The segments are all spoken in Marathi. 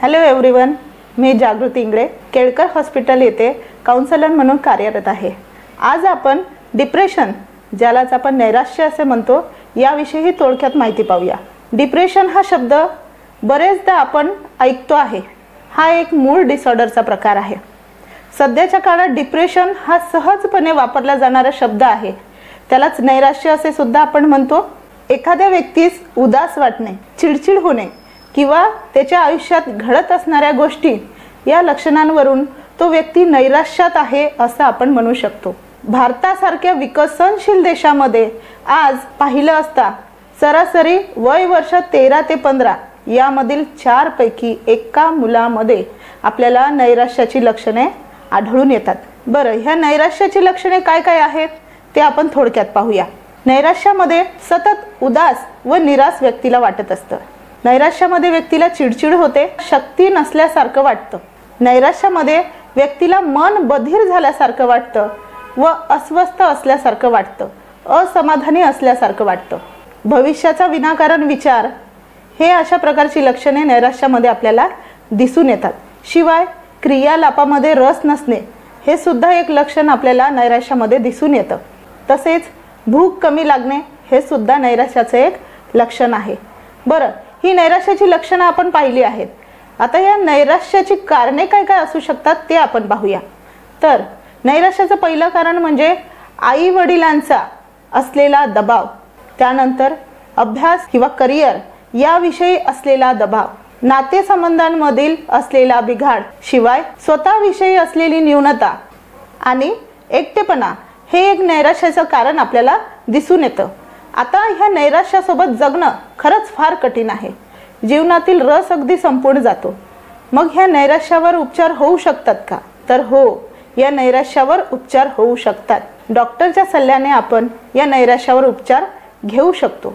हॅलो एव्हरीवन, मी जागृती इंगळे केळकर हॉस्पिटल येथे काउन्सिलर म्हणून कार्यरत आहे। आज आपण डिप्रेशन, ज्यालाच आपण नैराश्य असे म्हणतो, याविषयी थोडक्यात माहिती पाहूया। डिप्रेशन हा शब्द बरेचदा आपण ऐकतो आहे। हा एक मूड डिसऑर्डरचा प्रकार आहे। सध्याच्या काळात डिप्रेशन हा सहजपणे वापरला जाणारा शब्द आहे। त्यालाच नैराश्य असे सुद्धा आपण म्हणतो। एखाद्या व्यक्तीस उदास वाटणे, चिडचिड होणे किंवा त्याच्या आयुष्यात घडत असणाऱ्या गोष्टी या लक्षणांवरून तो व्यक्ती नैराश्यात आहे असं आपण म्हणू शकतो। भारतासारख्या विकसनशील देशामध्ये आज पाहिलं असता सरासरी वय वर्ष 13 ते 15 यामधील 4 पैकी एका मुलामध्ये आपल्याला नैराश्याची लक्षणे आढळून येतात। बरं, ह्या नैराश्याची लक्षणे काय काय आहेत ते आपण थोडक्यात पाहूया। नैराश्यामध्ये सतत उदास व निराश व्यक्तीला वाटत असतं। नैराश्यामध्ये व्यक्तीला चिडचिड होते, शक्ती नसल्यासारखं वाटतं। नैराश्यामध्ये व्यक्तीला मन बधीर झाल्यासारखं वाटतं व अस्वस्थ असल्यासारखं वाटतं, असमाधानी असल्यासारखं वाटतं। भविष्याचा विनाकारण विचार हे अशा प्रकारची लक्षणे नैराश्यामध्ये आपल्याला दिसून येतात। शिवाय क्रियालापामध्ये रस नसणे हे सुद्धा एक लक्षण आपल्याला नैराश्यामध्ये दिसून येतं। तसेच भूक कमी लागणे हे सुद्धा नैराश्याचे एक लक्षण आहे। बरं, ही नैराश्याची लक्षणं आपण पाहिली आहेत। आता या नैराश्याची कारणे काय काय असू शकतात ते आपण पाहूया। तर नैराश्याचं पहिलं कारण म्हणजे आई वडिलांचा असलेला दबाव, त्यानंतर अभ्यास किंवा करिअर याविषयी असलेला दबाव, नातेसंबंधांमधील असलेला बिघाड, शिवाय स्वतःविषयी असलेली न्यूनता आणि एकटेपणा हे एक नैराश्याचं कारण आपल्याला दिसून येतं। आता ह्या नैराश्यासोबत जगणं खरंच फार कठीण आहे। जीवनातील रस अगदी संपून जातो। मग ह्या नैराश्यावर उपचार होऊ शकतात का? तर हो, या नैराश्यावर उपचार होऊ शकतात। डॉक्टरच्या सल्ल्याने आपण या नैराश्यावर उपचार घेऊ शकतो।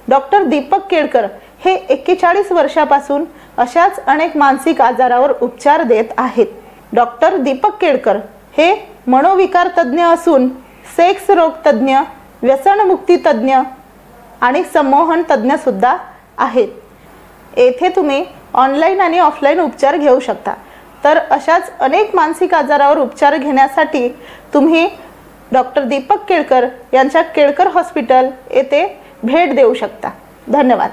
डॉक्टर दीपक केळकर हे 41 वर्षापासून अशाच अनेक मानसिक आजारावर उपचार देत आहेत। डॉक्टर दीपक केळकर हे मनोविकार तज्ज्ञ असून सेक्स रोग तज्ज्ञ, व्यसनमुक्ती तज्ज्ञ आणि संमोहन तज्ज्ञ सुद्धा आहेत। येथे तुम्ही ऑनलाईन आणि ऑफलाईन उपचार घेऊ शकता। तर अशाच अनेक मानसिक आजारावर उपचार घेण्यासाठी तुम्ही डॉक्टर दीपक केळकर यांच्या केळकर हॉस्पिटल येथे भेट देऊ शकता। धन्यवाद।